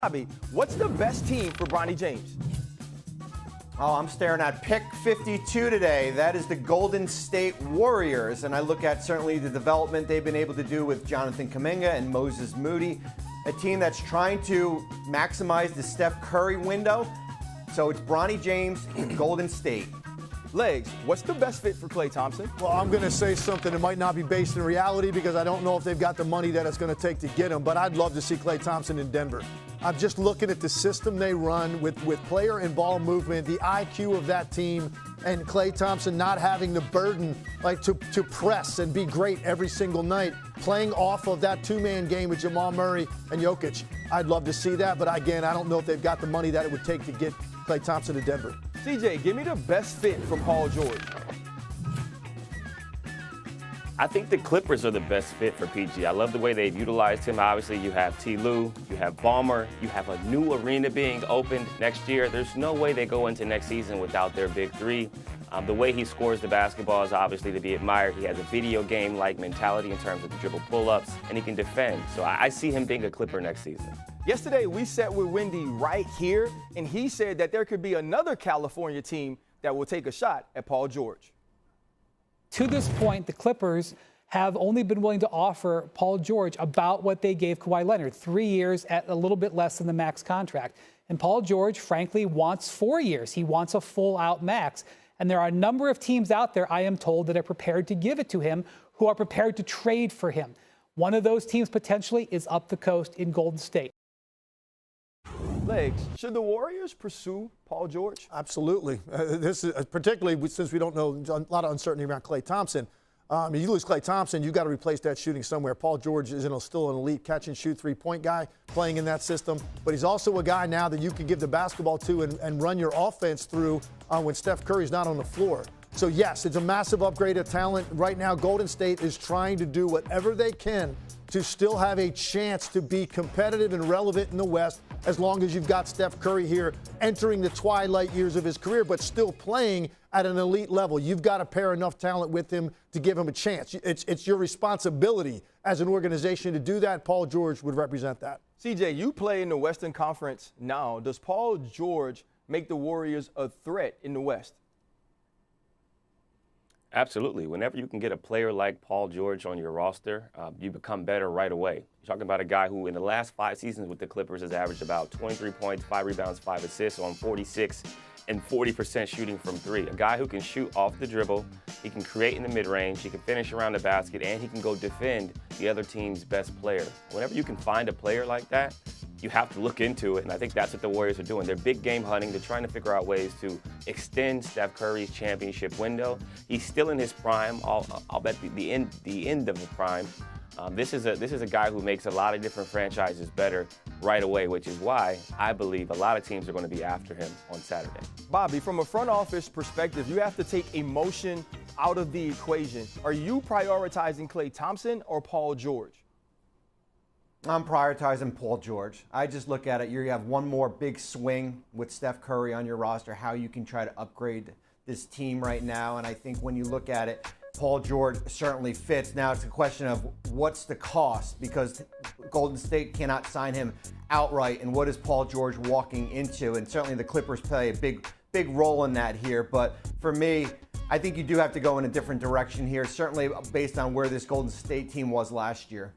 Bobby, what's the best team for Bronny James? Oh, I'm staring at pick 52 today. That is the Golden State Warriors. And I look at certainly the development they've been able to do with Jonathan Kuminga and Moses Moody, a team that's trying to maximize the Steph Curry window. So it's Bronny James and Golden State. Legs, what's the best fit for Klay Thompson? Well, I'm going to say something that might not be based in reality because I don't know if they've got the money that it's going to take to get him, but I'd love to see Klay Thompson in Denver. I'm just looking at the system they run with player and ball movement, the IQ of that team, and Klay Thompson not having the burden to press and be great every single night, playing off of that two-man game with Jamal Murray and Jokic. I'd love to see that, but again, I don't know if they've got the money that it would take to get Klay Thompson to Denver. CJ, give me the best fit for Paul George. I think the Clippers are the best fit for PG. I love the way they've utilized him. Obviously, you have T. Lue, you have Ballmer, you have a new arena being opened next year. There's no way they go into next season without their big three. The way he scores the basketball is obviously to be admired. He has a video game-like mentality in terms of the dribble pull-ups, and he can defend. So I see him being a Clipper next season. Yesterday, we sat with Wendy right here, and he said that there could be another California team that will take a shot at Paul George. To this point, the Clippers have only been willing to offer Paul George about what they gave Kawhi Leonard, 3 years at a little bit less than the max contract. And Paul George, frankly, wants 4 years. He wants a full-out max. And there are a number of teams out there, I am told, that are prepared to give it to him, who are prepared to trade for him. One of those teams potentially is up the coast in Golden State. Legs, should the Warriors pursue Paul George? Absolutely. This is particularly since we don't know a lot of uncertainty around Klay Thompson. If you lose Klay Thompson, you've got to replace that shooting somewhere. Paul George is still an elite catch-and-shoot three-point guy playing in that system. But he's also a guy now that you can give the basketball to and run your offense through when Steph Curry's not on the floor. So, yes, it's a massive upgrade of talent. Right now, Golden State is trying to do whatever they can to still have a chance to be competitive and relevant in the West as long as you've got Steph Curry here entering the twilight years of his career, but still playing at an elite level. You've got to pair enough talent with him to give him a chance. It's your responsibility as an organization to do that. Paul George would represent that. CJ, you play in the Western Conference now. Does Paul George make the Warriors a threat in the West? Absolutely. Whenever you can get a player like Paul George on your roster, you become better right away. You're talking about a guy who in the last 5 seasons with the Clippers has averaged about 23 points, 5 rebounds, 5 assists on 46 and 40% shooting from three. A guy who can shoot off the dribble, he can create in the mid-range, he can finish around the basket, and he can go defend the other team's best player. Whenever you can find a player like that, you have to look into it, and I think that's what the Warriors are doing. They're big game hunting. They're trying to figure out ways to extend Steph Curry's championship window. He's still in his prime. I'll bet the end of the prime. This is a guy who makes a lot of different franchises better right away, which is why I believe a lot of teams are going to be after him on Saturday. Bobby, from a front office perspective, you have to take emotion out of the equation. Are you prioritizing Klay Thompson or Paul George? I'm prioritizing Paul George. I just look at it. You have one more big swing with Steph Curry on your roster, how you can try to upgrade this team right now. And I think when you look at it, Paul George certainly fits. Now it's a question of what's the cost, because Golden State cannot sign him outright. And what is Paul George walking into? And certainly the Clippers play a big role in that here. But for me, I think you do have to go in a different direction here, certainly based on where this Golden State team was last year.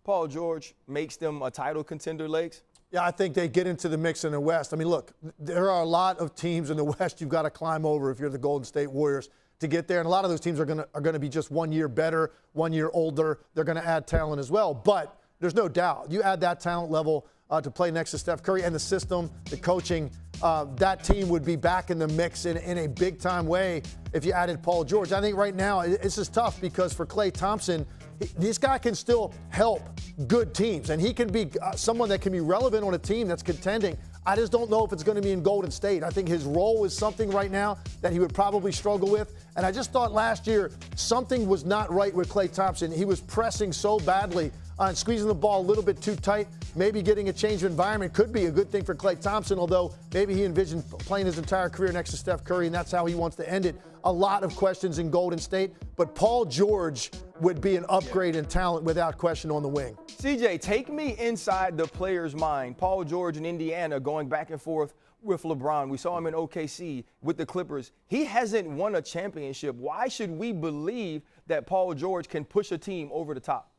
Paul George makes them a title contender, Legs? Yeah, I think they get into the mix in the West. I mean, look, there are a lot of teams in the West you've got to climb over if you're the Golden State Warriors to get there. And a lot of those teams are going to be just 1 year better, 1 year older. They're going to add talent as well. But there's no doubt, you add that talent level to play next to Steph Curry and the system, the coaching, that team would be back in the mix in a big-time way if you added Paul George. I think right now it's just tough because for Klay Thompson, this guy can still help good teams, and he can be someone that can be relevant on a team that's contending. I just don't know if it's going to be in Golden State. I think his role is something right now that he would probably struggle with. And I just thought last year something was not right with Klay Thompson. He was pressing so badly on squeezing the ball a little bit too tight. Maybe getting a change of environment could be a good thing for Klay Thompson, although maybe he envisioned playing his entire career next to Steph Curry, and that's how he wants to end it. A lot of questions in Golden State, but Paul George would be an upgrade in talent without question on the wing. CJ, take me inside the player's mind. Paul George in Indiana going back and forth with LeBron. We saw him in OKC with the Clippers. He hasn't won a championship. Why should we believe that Paul George can push a team over the top?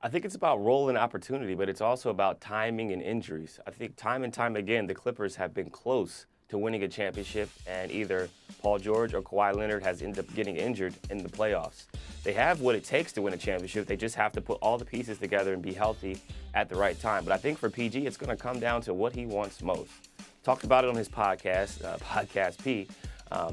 I think it's about role and opportunity, but it's also about timing and injuries. I think time and time again, the Clippers have been close to winning a championship, and either Paul George or Kawhi Leonard has ended up getting injured in the playoffs. They have what it takes to win a championship. They just have to put all the pieces together and be healthy at the right time. But I think for PG, it's going to come down to what he wants most. Talked about it on his podcast, Podcast P.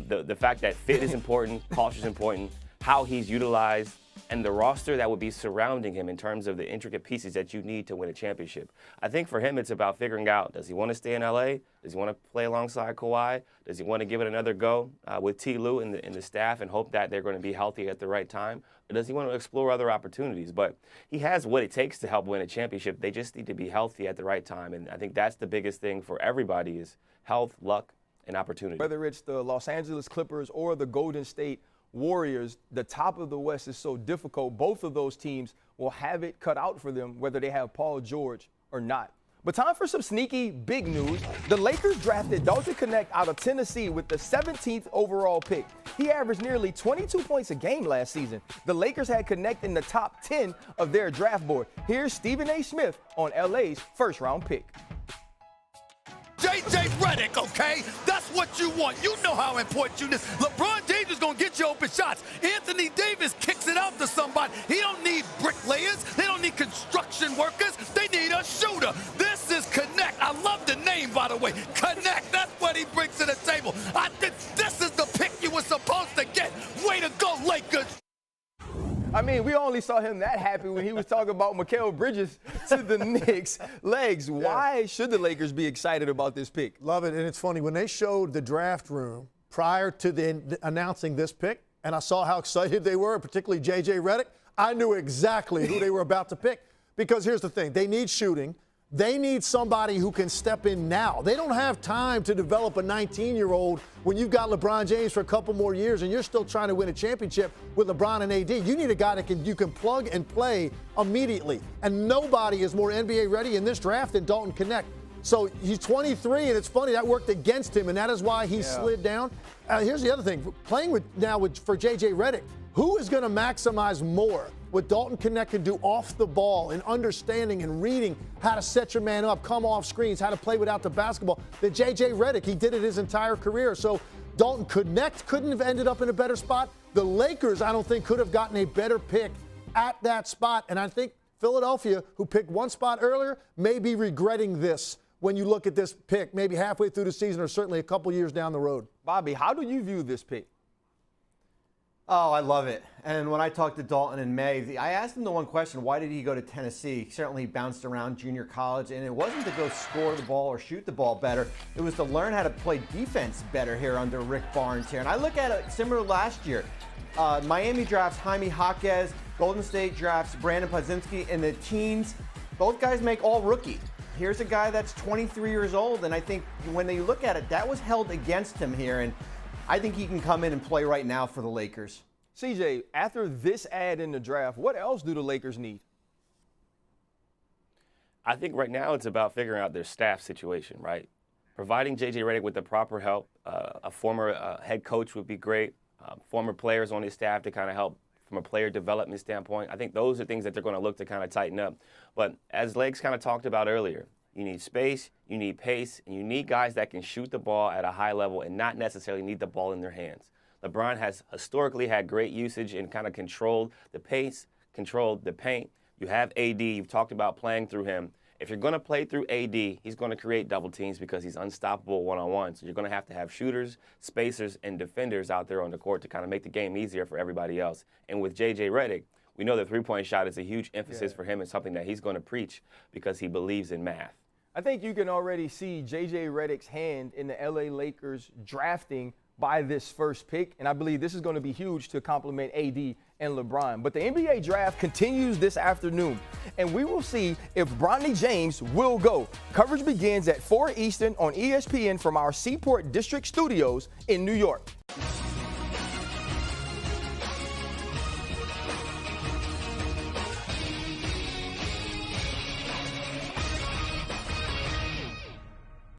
The fact that fit is important, culture is important, how he's utilized, and the roster that would be surrounding him in terms of the intricate pieces that you need to win a championship. I think for him, it's about figuring out, does he want to stay in L.A.? Does he want to play alongside Kawhi? Does he want to give it another go with T. Lue and the staff and hope that they're going to be healthy at the right time? Or does he want to explore other opportunities? But he has what it takes to help win a championship. They just need to be healthy at the right time. And I think that's the biggest thing for everybody is health, luck, and opportunity. Whether it's the Los Angeles Clippers or the Golden State Warriors, the top of the West is so difficult. Both of those teams will have it cut out for them, whether they have Paul George or not. But time for some sneaky big news. The Lakers drafted Dalton Knecht out of Tennessee with the 17th overall pick. He averaged nearly 22 points a game last season. The Lakers had Knecht in the top 10 of their draft board. Here's Stephen A. Smith on LA's first-round pick. J.J. Redick, okay? That's what you want. You know how important you is. LeBron James is going to get you open shots. Anthony Davis kicks it out to somebody. He don't need bricklayers. They don't need construction workers. They need a shooter. This is Knecht. I love the name, by the way. Knecht, that's what he brings to the table. I think this is the pick you were supposed to get. Way to go, Lakers. I mean, we only saw him that happy when he was talking about Mikal Bridges to the Knicks. Legs, why should the Lakers be excited about this pick? Love it. And it's funny, when they showed the draft room prior to announcing this pick, and I saw how excited they were, particularly J.J. Redick, I knew exactly who they were about to pick. Because here's the thing. They need shooting. They need somebody who can step in now. They don't have time to develop a 19-year-old when you've got LeBron James for a couple more years and you're still trying to win a championship with LeBron and AD. You need a guy that you can plug and play immediately. And nobody is more NBA ready in this draft than Dalton Knecht. So he's 23, and it's funny, that worked against him, and that is why he slid down. Here's the other thing. Playing for J.J. Redick, who is going to maximize more what Dalton Knecht can do off the ball and understanding and reading how to set your man up, come off screens, how to play without the basketball, than J.J. Redick? He did it his entire career. So Dalton Knecht couldn't have ended up in a better spot. The Lakers, I don't think, could have gotten a better pick at that spot. And I think Philadelphia, who picked one spot earlier, may be regretting this when you look at this pick, maybe halfway through the season or certainly a couple years down the road. Bobby, how do you view this pick? Oh, I love it. And when I talked to Dalton in May, I asked him the one question, why did he go to Tennessee? Certainly he bounced around junior college, and it wasn't to go score the ball or shoot the ball better. It was to learn how to play defense better here under Rick Barnes here. And I look at it similar last year. Miami drafts Jaime Jaquez, Golden State drafts Brandon Podzinski in the teens. Both guys make all rookie. Here's a guy that's 23 years old, and I think when you look at it, that was held against him here. And I think he can come in and play right now for the Lakers. CJ, after this ad in the draft, what else do the Lakers need? I think right now it's about figuring out their staff situation, right? Providing J.J. Redick with the proper help. A former head coach would be great. Former players on his staff to kind of help from a player development standpoint. I think those are things that they're going to look to kind of tighten up. But as Legs kind of talked about earlier, you need space, you need pace, and you need guys that can shoot the ball at a high level and not necessarily need the ball in their hands. LeBron has historically had great usage and kind of controlled the pace, controlled the paint. You have AD. You've talked about playing through him. If you're going to play through AD, he's going to create double teams because he's unstoppable one-on-one. So you're going to have shooters, spacers, and defenders out there on the court to kind of make the game easier for everybody else. And with J.J. Redick, we know the three-point shot is a huge emphasis for him and something that he's going to preach because he believes in math. I think you can already see J.J. Redick's hand in the L.A. Lakers drafting by this first pick, and I believe this is going to be huge to complement AD and LeBron. But the NBA draft continues this afternoon, and we will see if Bronny James will go. Coverage begins at 4 Eastern on ESPN from our Seaport District studios in New York.